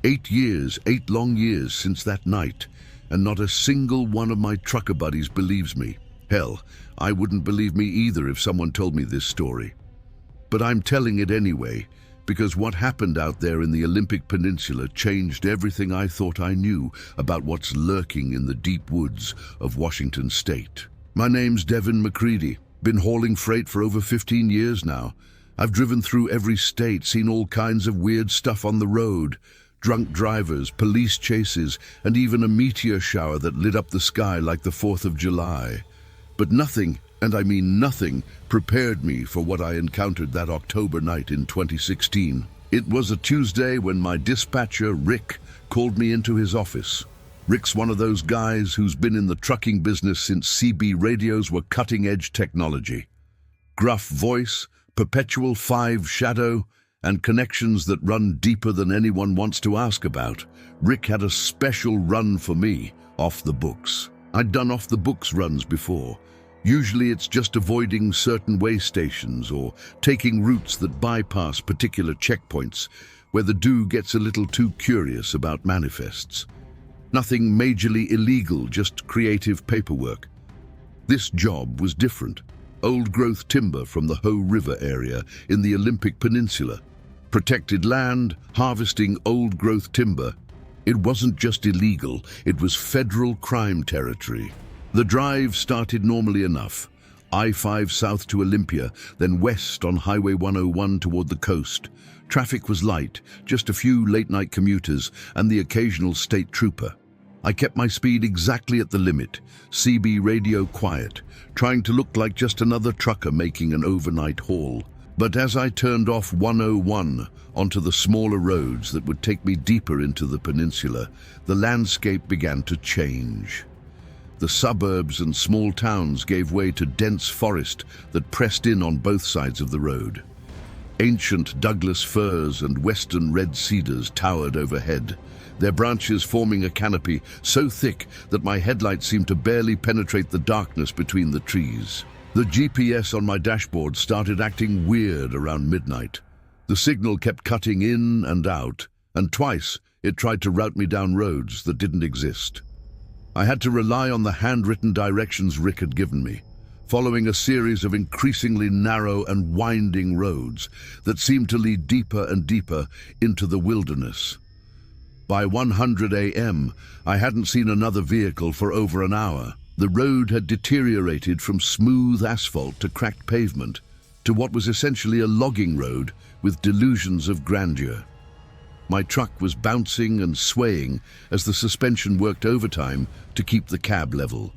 8 years, 8 long years since that night, and not a single one of my trucker buddies believes me. Hell, I wouldn't believe me either if someone told me this story. But I'm telling it anyway, because what happened out there in the Olympic Peninsula changed everything I thought I knew about what's lurking in the deep woods of Washington State. My name's Devin McCready. Been hauling freight for over 15 years now. I've driven through every state, seen all kinds of weird stuff on the road. Drunk drivers, police chases, and even a meteor shower that lit up the sky like the 4th of July. But nothing, and I mean nothing, prepared me for what I encountered that October night in 2016. It was a Tuesday when my dispatcher, Rick, called me into his office. Rick's one of those guys who's been in the trucking business since CB radios were cutting-edge technology. Gruff voice, perpetual 5 shadow, and connections that run deeper than anyone wants to ask about. Rick had a special run for me, off the books. I'd done off the books runs before. Usually it's just avoiding certain way stations or taking routes that bypass particular checkpoints where the dude gets a little too curious about manifests. Nothing majorly illegal, just creative paperwork. This job was different. Old-growth timber from the Ho River area in the Olympic Peninsula. Protected land, harvesting old-growth timber. It wasn't just illegal, it was federal crime territory. The drive started normally enough. I-5 south to Olympia, then west on Highway 101 toward the coast. Traffic was light, just a few late-night commuters and the occasional state trooper. I kept my speed exactly at the limit, CB radio quiet, trying to look like just another trucker making an overnight haul. But as I turned off 101 onto the smaller roads that would take me deeper into the peninsula, the landscape began to change. The suburbs and small towns gave way to dense forest that pressed in on both sides of the road. Ancient Douglas firs and western red cedars towered overhead, their branches forming a canopy so thick that my headlights seemed to barely penetrate the darkness between the trees. The GPS on my dashboard started acting weird around midnight. The signal kept cutting in and out, and twice it tried to route me down roads that didn't exist. I had to rely on the handwritten directions Rick had given me, following a series of increasingly narrow and winding roads that seemed to lead deeper and deeper into the wilderness. By 100 a.m., I hadn't seen another vehicle for over an hour. The road had deteriorated from smooth asphalt to cracked pavement, to what was essentially a logging road with delusions of grandeur. My truck was bouncing and swaying as the suspension worked overtime to keep the cab level.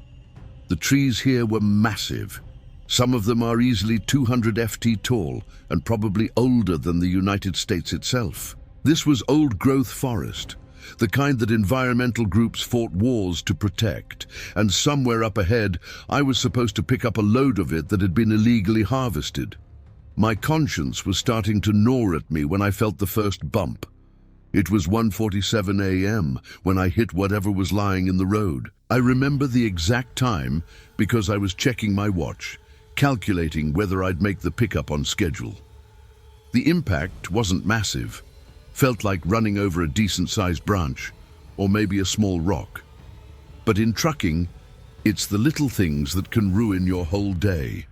The trees here were massive. Some of them are easily 200 ft tall and probably older than the United States itself. This was old-growth forest, the kind that environmental groups fought wars to protect, and somewhere up ahead I was supposed to pick up a load of it that had been illegally harvested. My conscience was starting to gnaw at me when I felt the first bump. It was 1:47 a.m. when I hit whatever was lying in the road. I remember the exact time because I was checking my watch, calculating whether I'd make the pickup on schedule. The impact wasn't massive. Felt like running over a decent-sized branch, or maybe a small rock. But in trucking, it's the little things that can ruin your whole day.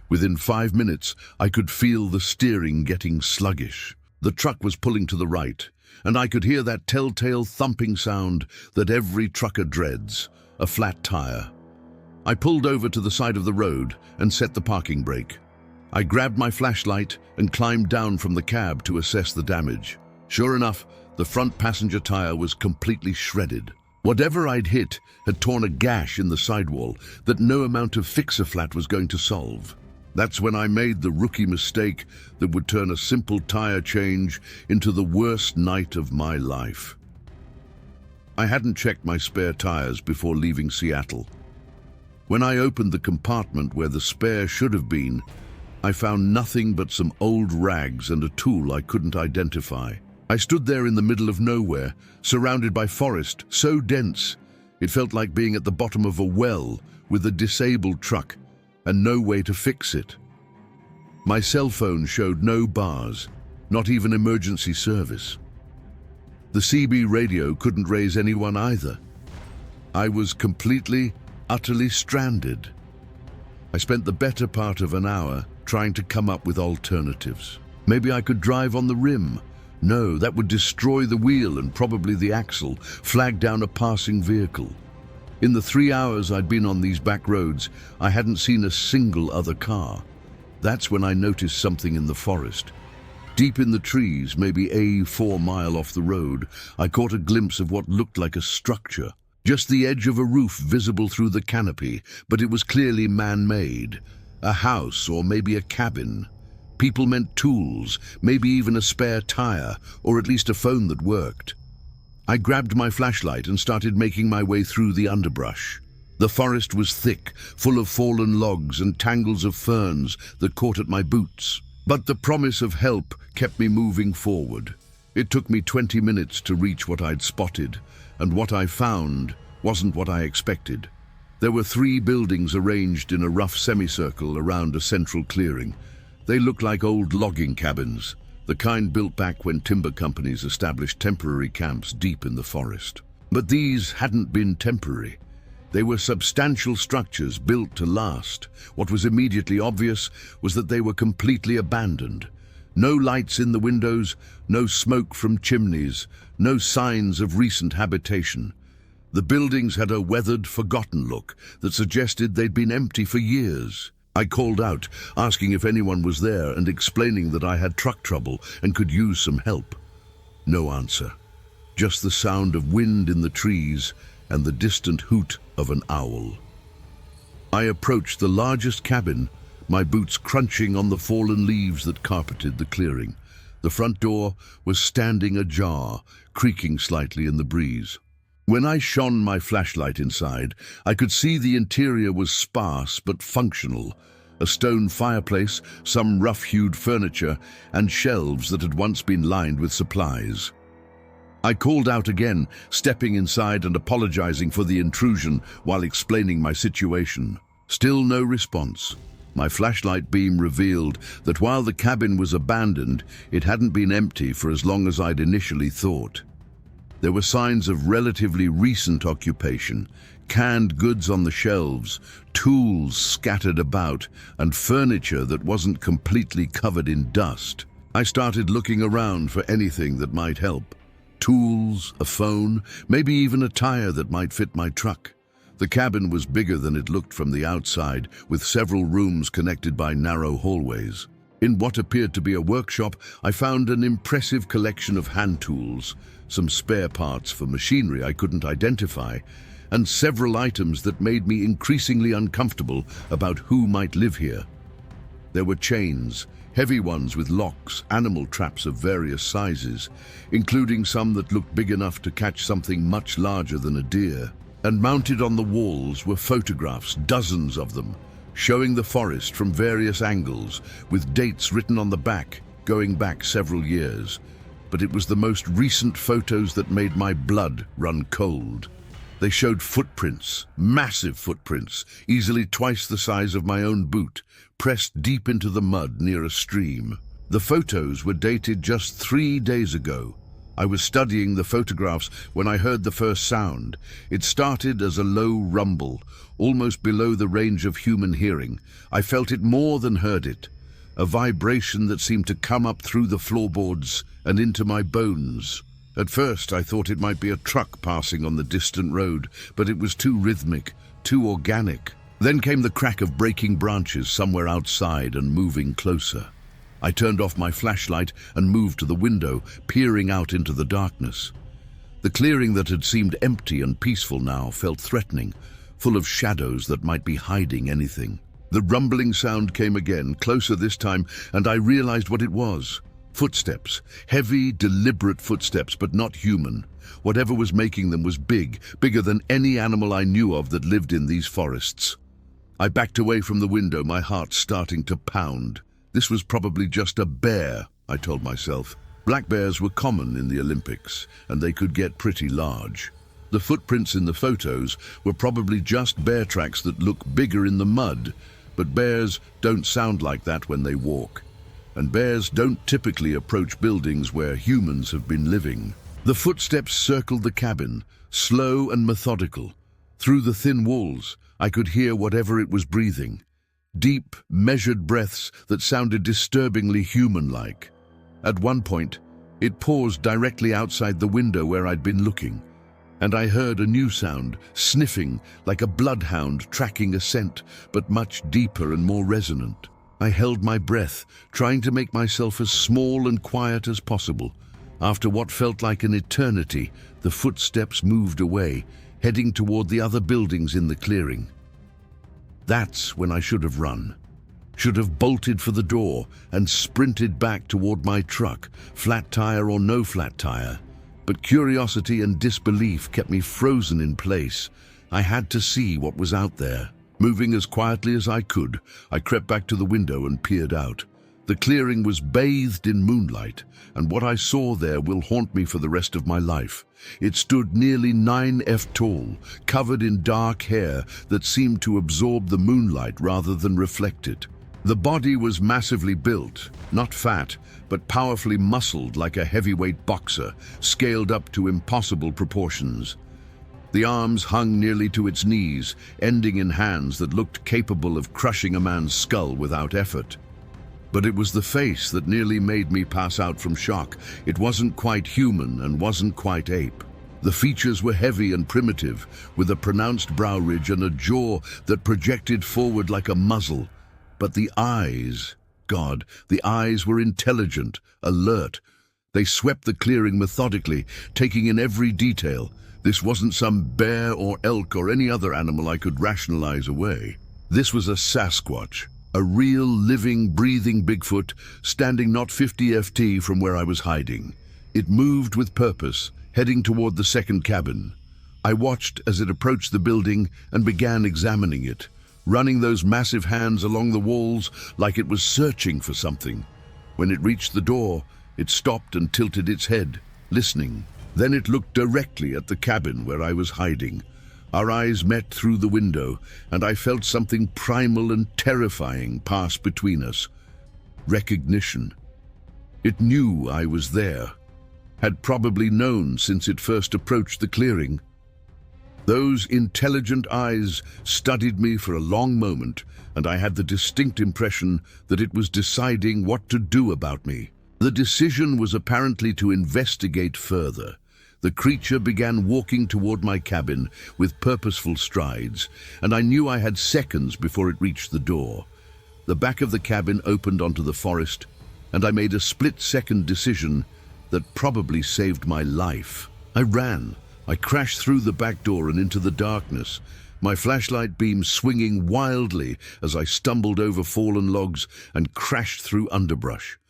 Within 5 minutes, I could feel the steering getting sluggish. The truck was pulling to the right, and I could hear that telltale thumping sound that every trucker dreads, a flat tire. I pulled over to the side of the road and set the parking brake. I grabbed my flashlight and climbed down from the cab to assess the damage. Sure enough, the front passenger tire was completely shredded. Whatever I'd hit had torn a gash in the sidewall that no amount of fix-a-flat was going to solve. That's when I made the rookie mistake that would turn a simple tire change into the worst night of my life. I hadn't checked my spare tires before leaving Seattle. When I opened the compartment where the spare should have been, I found nothing but some old rags and a tool I couldn't identify. I stood there in the middle of nowhere, surrounded by forest so dense it felt like being at the bottom of a well with a disabled truck and no way to fix it. My cell phone showed no bars, not even emergency service. The CB radio couldn't raise anyone either. I was completely, utterly stranded. I spent the better part of an hour trying to come up with alternatives. Maybe I could drive on the rim. No, that would destroy the wheel and probably the axle, flag down a passing vehicle. In the 3 hours I'd been on these back roads, I hadn't seen a single other car. That's when I noticed something in the forest. Deep in the trees, maybe 4 miles off the road, I caught a glimpse of what looked like a structure. Just the edge of a roof visible through the canopy, but it was clearly man-made. A house or maybe a cabin. People meant tools, maybe even a spare tire, or at least a phone that worked. I grabbed my flashlight and started making my way through the underbrush. The forest was thick, full of fallen logs and tangles of ferns that caught at my boots. But the promise of help kept me moving forward. It took me 20 minutes to reach what I'd spotted, and what I found wasn't what I expected. There were 3 buildings arranged in a rough semicircle around a central clearing. They looked like old logging cabins, the kind built back when timber companies established temporary camps deep in the forest. But these hadn't been temporary. They were substantial structures built to last. What was immediately obvious was that they were completely abandoned. No lights in the windows, no smoke from chimneys, no signs of recent habitation. The buildings had a weathered, forgotten look that suggested they'd been empty for years. I called out, asking if anyone was there and explaining that I had truck trouble and could use some help. No answer. Just the sound of wind in the trees and the distant hoot of an owl. I approached the largest cabin, my boots crunching on the fallen leaves that carpeted the clearing. The front door was standing ajar, creaking slightly in the breeze. When I shone my flashlight inside, I could see the interior was sparse but functional. A stone fireplace, some rough-hewed furniture, and shelves that had once been lined with supplies. I called out again, stepping inside and apologizing for the intrusion while explaining my situation. Still no response. My flashlight beam revealed that while the cabin was abandoned, it hadn't been empty for as long as I'd initially thought. There were signs of relatively recent occupation, canned goods on the shelves, tools scattered about, and furniture that wasn't completely covered in dust. I started looking around for anything that might help. Tools, a phone, maybe even a tire that might fit my truck. The cabin was bigger than it looked from the outside, with several rooms connected by narrow hallways. In what appeared to be a workshop, I found an impressive collection of hand tools, some spare parts for machinery I couldn't identify, and several items that made me increasingly uncomfortable about who might live here. There were chains, heavy ones with locks, animal traps of various sizes, including some that looked big enough to catch something much larger than a deer. And mounted on the walls were photographs, dozens of them, showing the forest from various angles, with dates written on the back, going back several years. But it was the most recent photos that made my blood run cold. They showed footprints, massive footprints, easily twice the size of my own boot, pressed deep into the mud near a stream. The photos were dated just 3 days ago. I was studying the photographs when I heard the first sound. It started as a low rumble, almost below the range of human hearing. I felt it more than heard it, a vibration that seemed to come up through the floorboards and into my bones. At first, I thought it might be a truck passing on the distant road, but it was too rhythmic, too organic. Then came the crack of breaking branches somewhere outside and moving closer. I turned off my flashlight and moved to the window, peering out into the darkness. The clearing that had seemed empty and peaceful now felt threatening, full of shadows that might be hiding anything. The rumbling sound came again, closer this time, and I realized what it was. Footsteps. Heavy, deliberate footsteps, but not human. Whatever was making them was big, bigger than any animal I knew of that lived in these forests. I backed away from the window, my heart starting to pound. This was probably just a bear, I told myself. Black bears were common in the Olympics, and they could get pretty large. The footprints in the photos were probably just bear tracks that look bigger in the mud, but bears don't sound like that when they walk. And bears don't typically approach buildings where humans have been living. The footsteps circled the cabin, slow and methodical. Through the thin walls, I could hear whatever it was breathing. Deep, measured breaths that sounded disturbingly human-like. At one point, it paused directly outside the window where I'd been looking, and I heard a new sound, sniffing like a bloodhound tracking a scent, but much deeper and more resonant. I held my breath, trying to make myself as small and quiet as possible. After what felt like an eternity, the footsteps moved away, heading toward the other buildings in the clearing. That's when I should have run. Should have bolted for the door and sprinted back toward my truck, flat tire or no flat tire. But curiosity and disbelief kept me frozen in place. I had to see what was out there. Moving as quietly as I could, I crept back to the window and peered out. The clearing was bathed in moonlight, and what I saw there will haunt me for the rest of my life. It stood nearly 9 feet tall, covered in dark hair that seemed to absorb the moonlight rather than reflect it. The body was massively built, not fat, but powerfully muscled like a heavyweight boxer, scaled up to impossible proportions. The arms hung nearly to its knees, ending in hands that looked capable of crushing a man's skull without effort. But it was the face that nearly made me pass out from shock. It wasn't quite human and wasn't quite ape. The features were heavy and primitive, with a pronounced brow ridge and a jaw that projected forward like a muzzle. But the eyes, God, the eyes were intelligent, alert. They swept the clearing methodically, taking in every detail. This wasn't some bear or elk or any other animal I could rationalize away. This was a Sasquatch. A real, living, breathing Bigfoot, standing not 50 feet from where I was hiding. It moved with purpose, heading toward the second cabin. I watched as it approached the building and began examining it, running those massive hands along the walls like it was searching for something. When it reached the door, it stopped and tilted its head, listening. Then it looked directly at the cabin where I was hiding. Our eyes met through the window, and I felt something primal and terrifying pass between us. Recognition. It knew I was there, had probably known since it first approached the clearing. Those intelligent eyes studied me for a long moment, and I had the distinct impression that it was deciding what to do about me. The decision was apparently to investigate further. The creature began walking toward my cabin with purposeful strides, and I knew I had seconds before it reached the door. The back of the cabin opened onto the forest, and I made a split-second decision that probably saved my life. I ran. I crashed through the back door and into the darkness, my flashlight beam swinging wildly as I stumbled over fallen logs and crashed through underbrush.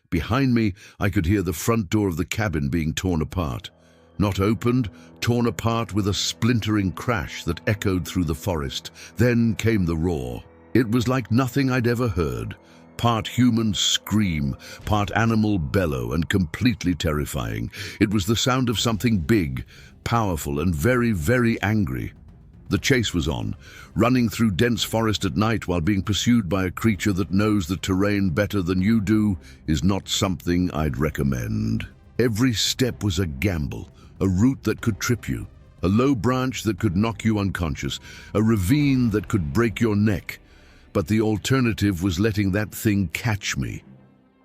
Behind me, I could hear the front door of the cabin being torn apart. Not opened, torn apart with a splintering crash that echoed through the forest. Then came the roar. It was like nothing I'd ever heard. Part human scream, part animal bellow, and completely terrifying. It was the sound of something big, powerful, and very, very angry. The chase was on, running through dense forest at night while being pursued by a creature that knows the terrain better than you do is not something I'd recommend. Every step was a gamble. A root that could trip you, a low branch that could knock you unconscious, a ravine that could break your neck. But the alternative was letting that thing catch me.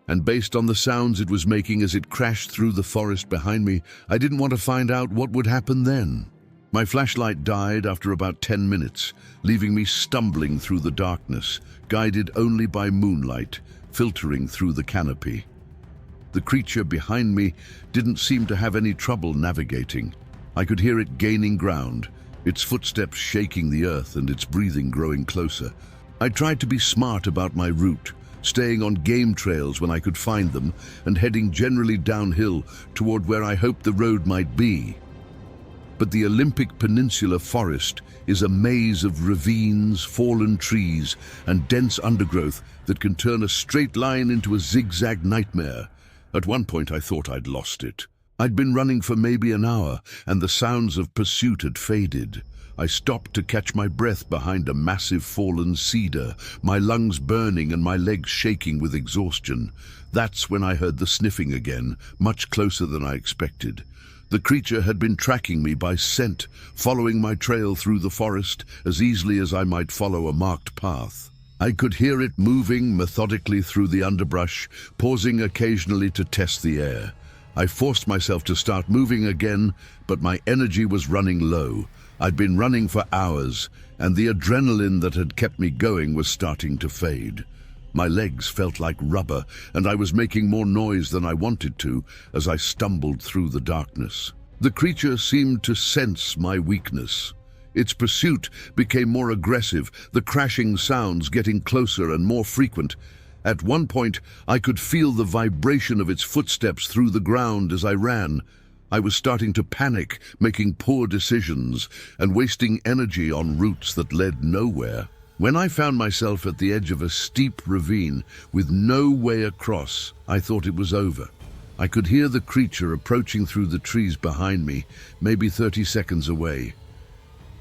And based on the sounds it was making as it crashed through the forest behind me, I didn't want to find out what would happen then. My flashlight died after about 10 minutes, leaving me stumbling through the darkness, guided only by moonlight, filtering through the canopy. The creature behind me didn't seem to have any trouble navigating. I could hear it gaining ground, its footsteps shaking the earth and its breathing growing closer. I tried to be smart about my route, staying on game trails when I could find them and heading generally downhill toward where I hoped the road might be. But the Olympic Peninsula forest is a maze of ravines, fallen trees, and dense undergrowth that can turn a straight line into a zigzag nightmare. At one point I thought I'd lost it. I'd been running for maybe an hour, and the sounds of pursuit had faded. I stopped to catch my breath behind a massive fallen cedar, my lungs burning and my legs shaking with exhaustion. That's when I heard the sniffing again, much closer than I expected. The creature had been tracking me by scent, following my trail through the forest as easily as I might follow a marked path. I could hear it moving methodically through the underbrush, pausing occasionally to test the air. I forced myself to start moving again, but my energy was running low. I'd been running for hours, and the adrenaline that had kept me going was starting to fade. My legs felt like rubber, and I was making more noise than I wanted to as I stumbled through the darkness. The creature seemed to sense my weakness. Its pursuit became more aggressive, the crashing sounds getting closer and more frequent. At one point, I could feel the vibration of its footsteps through the ground as I ran. I was starting to panic, making poor decisions, and wasting energy on routes that led nowhere. When I found myself at the edge of a steep ravine with no way across, I thought it was over. I could hear the creature approaching through the trees behind me, maybe 30 seconds away.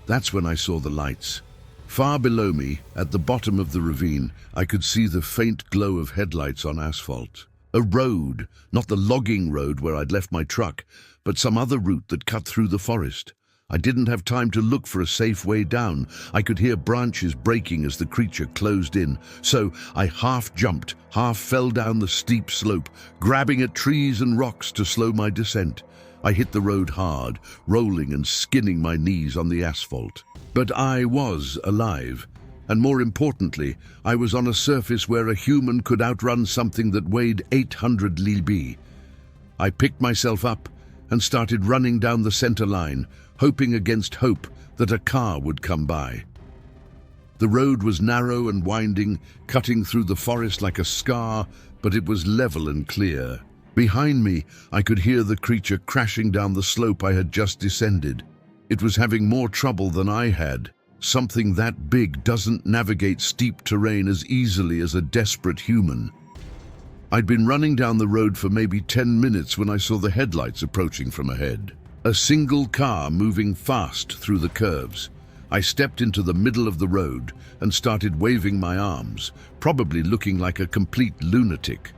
That's when I saw the lights. Far below me, at the bottom of the ravine, I could see the faint glow of headlights on asphalt. A road, not the logging road where I'd left my truck, but some other route that cut through the forest. I didn't have time to look for a safe way down. I could hear branches breaking as the creature closed in, so I half jumped, half fell down the steep slope, grabbing at trees and rocks to slow my descent. I hit the road hard, rolling and skinning my knees on the asphalt. But I was alive, and more importantly, I was on a surface where a human could outrun something that weighed 800 lb. I picked myself up and started running down the center line, hoping against hope that a car would come by. The road was narrow and winding, cutting through the forest like a scar, but it was level and clear. Behind me, I could hear the creature crashing down the slope I had just descended. It was having more trouble than I had. Something that big doesn't navigate steep terrain as easily as a desperate human. I'd been running down the road for maybe 10 minutes when I saw the headlights approaching from ahead. A single car moving fast through the curves. I stepped into the middle of the road and started waving my arms, probably looking like a complete lunatic.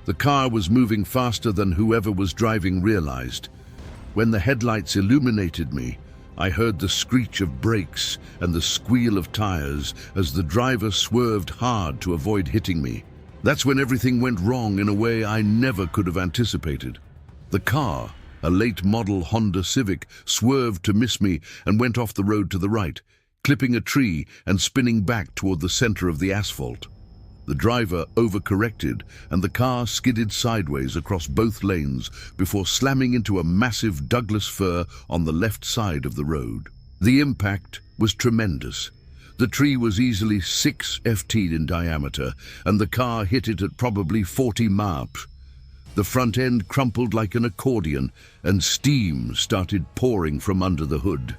The car was moving faster than whoever was driving realized. When the headlights illuminated me, I heard the screech of brakes and the squeal of tires as the driver swerved hard to avoid hitting me. That's when everything went wrong in a way I never could have anticipated. The car, a late model Honda Civic, swerved to miss me and went off the road to the right, clipping a tree and spinning back toward the center of the asphalt. The driver overcorrected and the car skidded sideways across both lanes before slamming into a massive Douglas fir on the left side of the road. The impact was tremendous. The tree was easily 6 ft in diameter and the car hit it at probably 40 mph. The front end crumpled like an accordion and steam started pouring from under the hood.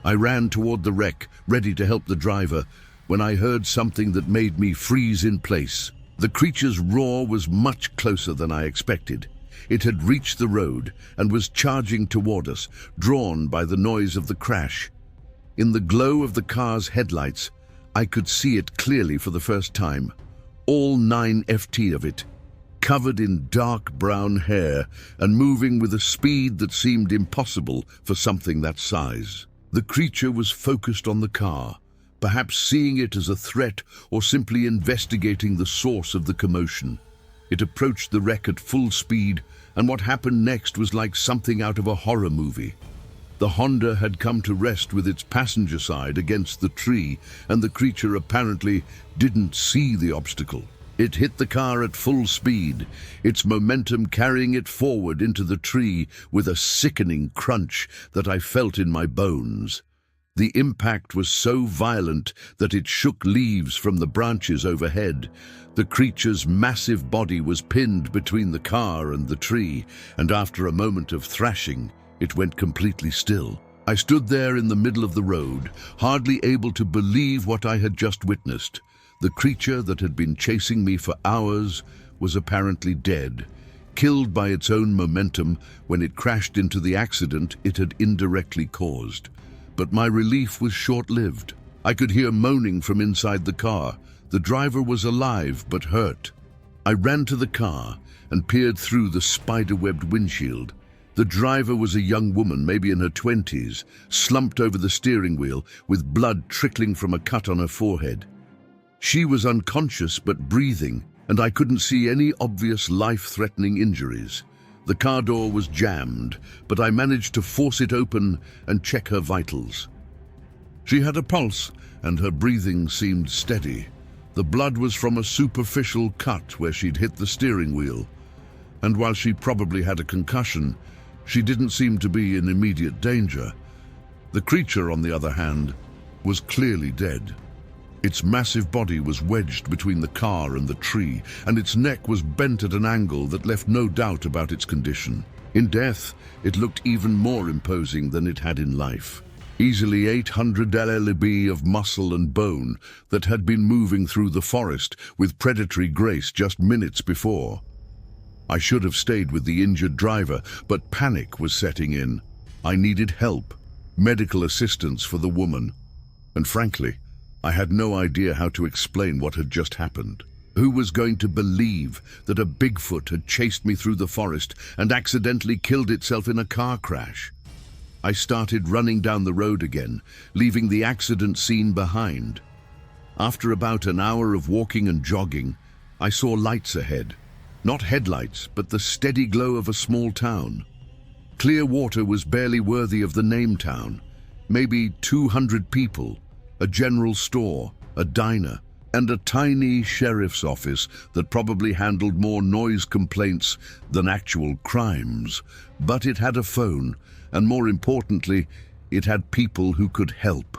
I ran toward the wreck, ready to help the driver, when I heard something that made me freeze in place. The creature's roar was much closer than I expected. It had reached the road and was charging toward us, drawn by the noise of the crash. In the glow of the car's headlights, I could see it clearly for the first time. All 9 ft of it, covered in dark brown hair and moving with a speed that seemed impossible for something that size. The creature was focused on the car, perhaps seeing it as a threat or simply investigating the source of the commotion. It approached the wreck at full speed, and what happened next was like something out of a horror movie. The Honda had come to rest with its passenger side against the tree, and the creature apparently didn't see the obstacle. It hit the car at full speed, its momentum carrying it forward into the tree with a sickening crunch that I felt in my bones. The impact was so violent that it shook leaves from the branches overhead. The creature's massive body was pinned between the car and the tree, and after a moment of thrashing, it went completely still. I stood there in the middle of the road, hardly able to believe what I had just witnessed. The creature that had been chasing me for hours was apparently dead, killed by its own momentum when it crashed into the accident it had indirectly caused. But my relief was short-lived. I could hear moaning from inside the car. The driver was alive but hurt. I ran to the car and peered through the spider-webbed windshield. The driver was a young woman, maybe in her 20s, slumped over the steering wheel with blood trickling from a cut on her forehead. She was unconscious but breathing, and I couldn't see any obvious life-threatening injuries. The car door was jammed, but I managed to force it open and check her vitals. She had a pulse, and her breathing seemed steady. The blood was from a superficial cut where she'd hit the steering wheel, and while she probably had a concussion, she didn't seem to be in immediate danger. The creature, on the other hand, was clearly dead. Its massive body was wedged between the car and the tree, and its neck was bent at an angle that left no doubt about its condition. In death, it looked even more imposing than it had in life. Easily 800 lb of muscle and bone that had been moving through the forest with predatory grace just minutes before. I should have stayed with the injured driver, but panic was setting in. I needed help, medical assistance for the woman, and frankly, I had no idea how to explain what had just happened. Who was going to believe that a Bigfoot had chased me through the forest and accidentally killed itself in a car crash? I started running down the road again, leaving the accident scene behind. After about an hour of walking and jogging, I saw lights ahead. Not headlights, but the steady glow of a small town. Clearwater was barely worthy of the name town. Maybe 200 people, a general store, a diner, and a tiny sheriff's office that probably handled more noise complaints than actual crimes. But it had a phone, and more importantly, it had people who could help.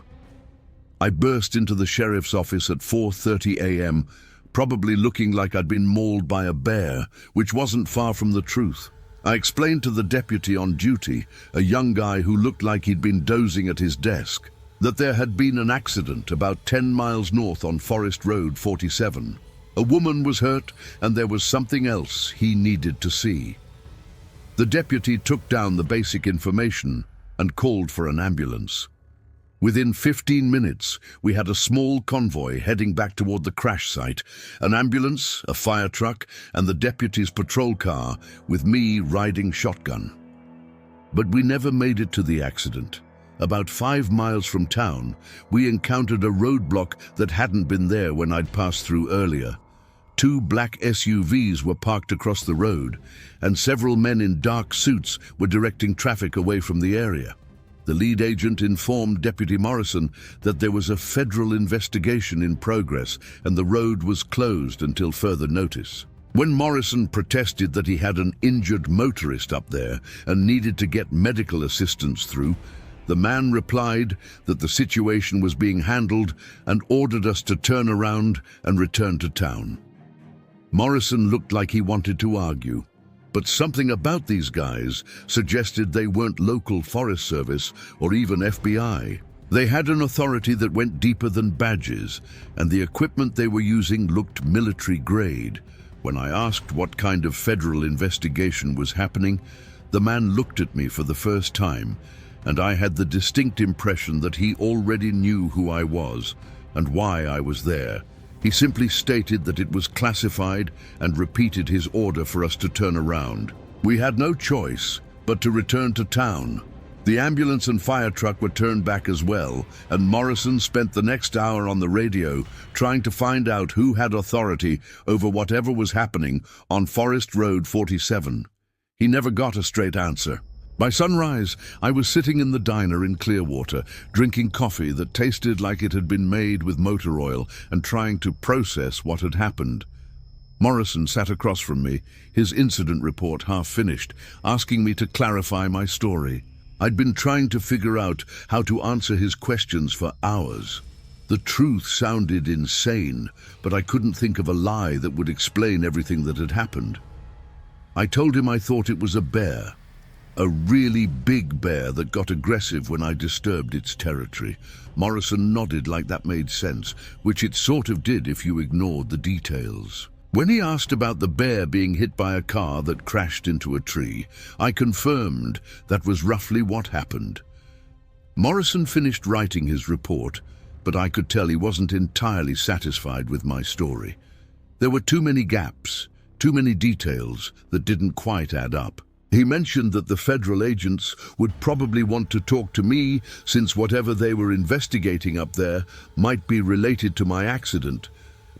I burst into the sheriff's office at 4:30 a.m., probably looking like I'd been mauled by a bear, which wasn't far from the truth. I explained to the deputy on duty, a young guy who looked like he'd been dozing at his desk, that there had been an accident about 10 miles north on Forest Road 47. A woman was hurt, and there was something else he needed to see. The deputy took down the basic information and called for an ambulance. Within 15 minutes, we had a small convoy heading back toward the crash site, an ambulance, a fire truck, and the deputy's patrol car, with me riding shotgun. But we never made it to the accident. About 5 miles from town, we encountered a roadblock that hadn't been there when I'd passed through earlier. 2 black SUVs were parked across the road, and several men in dark suits were directing traffic away from the area. The lead agent informed Deputy Morrison that there was a federal investigation in progress and the road was closed until further notice. When Morrison protested that he had an injured motorist up there and needed to get medical assistance through, the man replied that the situation was being handled and ordered us to turn around and return to town. Morrison looked like he wanted to argue, but something about these guys suggested they weren't local Forest Service or even FBI. They had an authority that went deeper than badges, and the equipment they were using looked military grade. When I asked what kind of federal investigation was happening, the man looked at me for the first time, and I had the distinct impression that he already knew who I was and why I was there. He simply stated that it was classified and repeated his order for us to turn around. We had no choice but to return to town. The ambulance and fire truck were turned back as well, and Morrison spent the next hour on the radio trying to find out who had authority over whatever was happening on Forest Road 47. He never got a straight answer. By sunrise, I was sitting in the diner in Clearwater, drinking coffee that tasted like it had been made with motor oil and trying to process what had happened. Morrison sat across from me, his incident report half finished, asking me to clarify my story. I'd been trying to figure out how to answer his questions for hours. The truth sounded insane, but I couldn't think of a lie that would explain everything that had happened. I told him I thought it was a bear. A really big bear that got aggressive when I disturbed its territory. Morrison nodded like that made sense, which it sort of did if you ignored the details. When he asked about the bear being hit by a car that crashed into a tree, I confirmed that was roughly what happened. Morrison finished writing his report, but I could tell he wasn't entirely satisfied with my story. There were too many gaps, too many details that didn't quite add up. He mentioned that the federal agents would probably want to talk to me since whatever they were investigating up there might be related to my accident,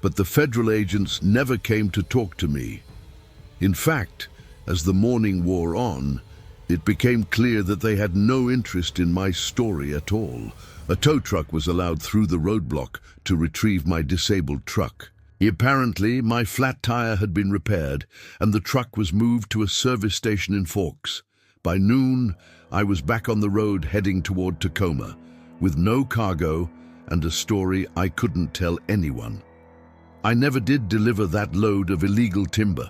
but the federal agents never came to talk to me. In fact, as the morning wore on, it became clear that they had no interest in my story at all. A tow truck was allowed through the roadblock to retrieve my disabled truck. Apparently, my flat tire had been repaired, and the truck was moved to a service station in Forks. By noon, I was back on the road heading toward Tacoma, with no cargo and a story I couldn't tell anyone. I never did deliver that load of illegal timber.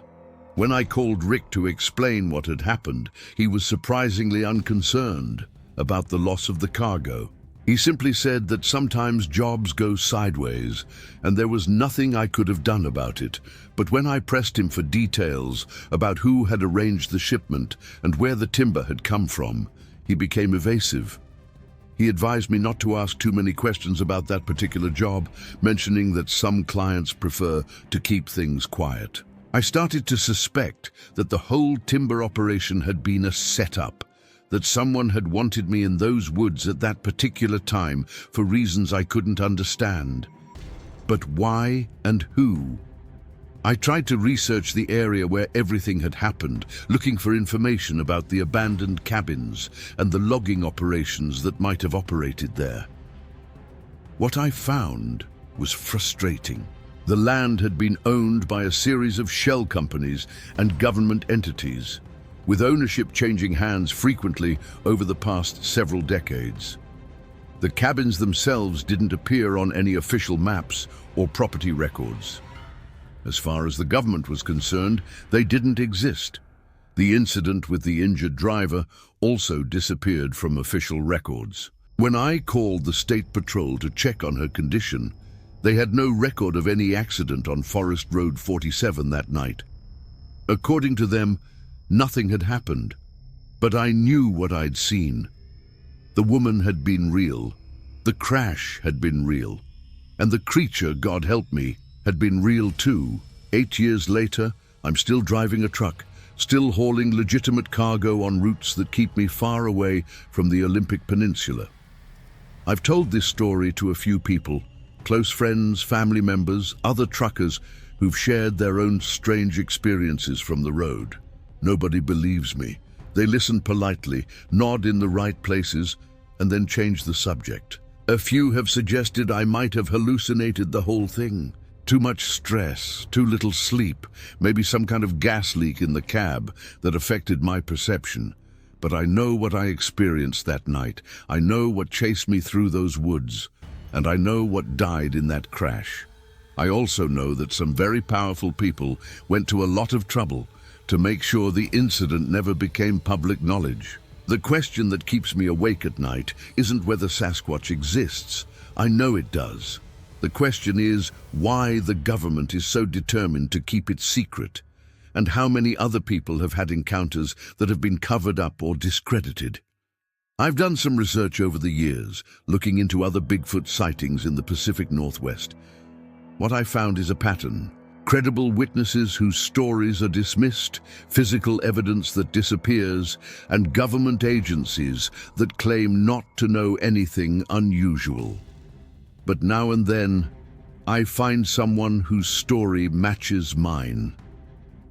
When I called Rick to explain what had happened, he was surprisingly unconcerned about the loss of the cargo. He simply said that sometimes jobs go sideways, and there was nothing I could have done about it. But when I pressed him for details about who had arranged the shipment and where the timber had come from, he became evasive. He advised me not to ask too many questions about that particular job, mentioning that some clients prefer to keep things quiet. I started to suspect that the whole timber operation had been a setup, that someone had wanted me in those woods at that particular time for reasons I couldn't understand. But why and who? I tried to research the area where everything had happened, looking for information about the abandoned cabins and the logging operations that might have operated there. What I found was frustrating. The land had been owned by a series of shell companies and government entities, with ownership changing hands frequently over the past several decades. The cabins themselves didn't appear on any official maps or property records. As far as the government was concerned, they didn't exist. The incident with the injured driver also disappeared from official records. When I called the State Patrol to check on her condition, they had no record of any accident on Forest Road 47 that night. According to them, nothing had happened, but I knew what I'd seen. The woman had been real, the crash had been real, and the creature, God help me, had been real too. 8 years later, I'm still driving a truck, still hauling legitimate cargo on routes that keep me far away from the Olympic Peninsula. I've told this story to a few people, close friends, family members, other truckers who've shared their own strange experiences from the road. Nobody believes me. They listen politely, nod in the right places, and then change the subject. A few have suggested I might have hallucinated the whole thing. Too much stress, too little sleep, maybe some kind of gas leak in the cab that affected my perception. But I know what I experienced that night. I know what chased me through those woods, and I know what died in that crash. I also know that some very powerful people went to a lot of trouble to make sure the incident never became public knowledge. The question that keeps me awake at night isn't whether Sasquatch exists. I know it does. The question is why the government is so determined to keep it secret, and how many other people have had encounters that have been covered up or discredited. I've done some research over the years, looking into other Bigfoot sightings in the Pacific Northwest. What I found is a pattern. Credible witnesses whose stories are dismissed, physical evidence that disappears, and government agencies that claim not to know anything unusual. But now and then, I find someone whose story matches mine.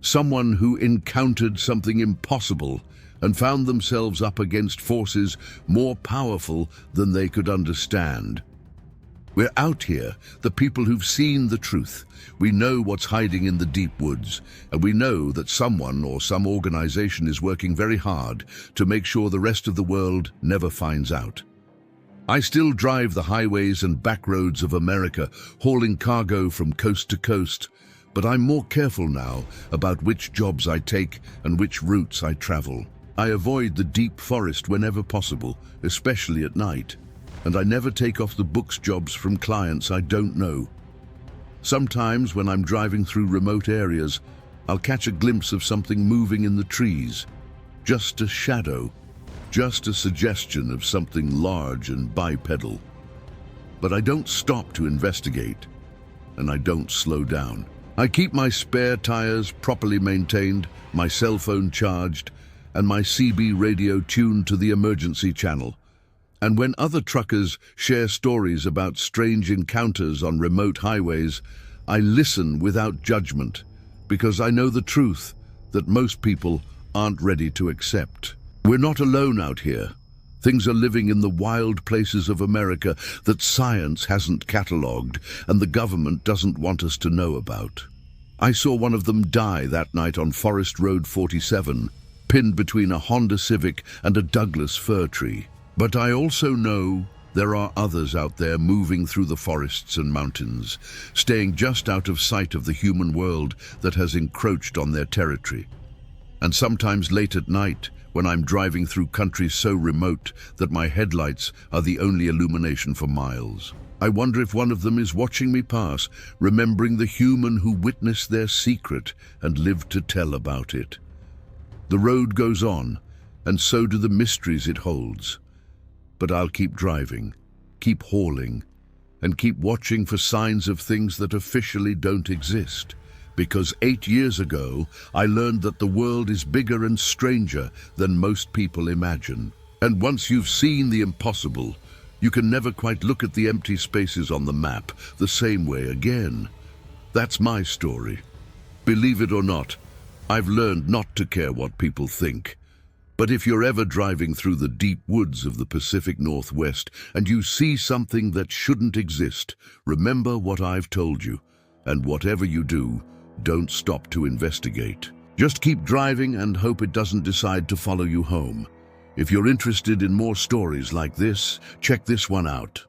Someone who encountered something impossible and found themselves up against forces more powerful than they could understand. We're out here, the people who've seen the truth. We know what's hiding in the deep woods, and we know that someone or some organization is working very hard to make sure the rest of the world never finds out. I still drive the highways and back roads of America, hauling cargo from coast to coast, but I'm more careful now about which jobs I take and which routes I travel. I avoid the deep forest whenever possible, especially at night. And I never take off the books jobs from clients I don't know. Sometimes when I'm driving through remote areas, I'll catch a glimpse of something moving in the trees, just a shadow, just a suggestion of something large and bipedal. But I don't stop to investigate, and I don't slow down. I keep my spare tires properly maintained, my cell phone charged, and my CB radio tuned to the emergency channel. And when other truckers share stories about strange encounters on remote highways, I listen without judgment, because I know the truth that most people aren't ready to accept. We're not alone out here. Things are living in the wild places of America that science hasn't catalogued and the government doesn't want us to know about. I saw one of them die that night on Forest Road 47, pinned between a Honda Civic and a Douglas fir tree. But I also know there are others out there moving through the forests and mountains, staying just out of sight of the human world that has encroached on their territory. And sometimes late at night, when I'm driving through country so remote that my headlights are the only illumination for miles, I wonder if one of them is watching me pass, remembering the human who witnessed their secret and lived to tell about it. The road goes on, and so do the mysteries it holds. But I'll keep driving, keep hauling, and keep watching for signs of things that officially don't exist. Because 8 years ago, I learned that the world is bigger and stranger than most people imagine. And once you've seen the impossible, you can never quite look at the empty spaces on the map the same way again. That's my story. Believe it or not, I've learned not to care what people think. But if you're ever driving through the deep woods of the Pacific Northwest and you see something that shouldn't exist, remember what I've told you. And whatever you do, don't stop to investigate. Just keep driving and hope it doesn't decide to follow you home. If you're interested in more stories like this, check this one out.